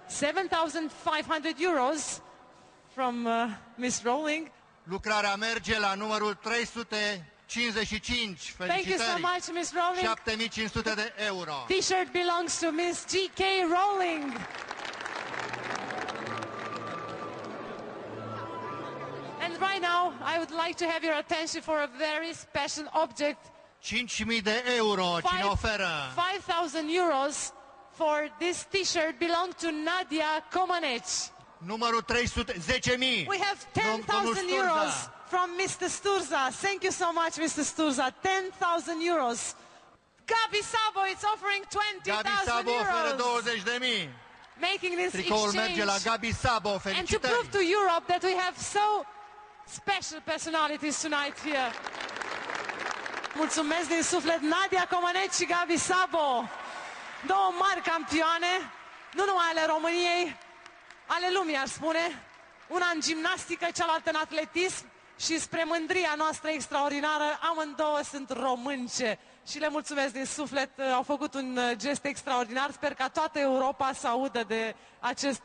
7,500 euros from Miss Rowling. Lucrarea merge la numărul 355. Thank you so Felicitări! much, Miss Rowling. 7500 de euro. T-shirt belongs to Miss G.K. Rowling. And right now, I would like to have your attention for a very special object. 5.000 de euro. Cine oferă? 5,000 euros for this T-shirt belong to Nadia Comaneci. Numărul 300, 10.000. We have 10,000 euros from Mr. Sturza. Thank you so much, Mr. Sturza. 10,000 euros. Gabi Sabo is offering 20,000 Gabi Sabo oferă euros. 20.000. Making this Tricoul merge la exchange. Gabi Sabo. And to Felicitări! prove to Europe that we have so special personalities tonight here. Mulțumesc din suflet Nadia Comaneci și Gabi Sabo. Două mari campioane, nu numai ale României, ale lumii, ar spune. Una în gimnastică, cealaltă în atletism și spre mândria noastră extraordinară, amândouă sunt românce. Și le mulțumesc din suflet, au făcut un gest extraordinar. Sper ca toată Europa să audă de acest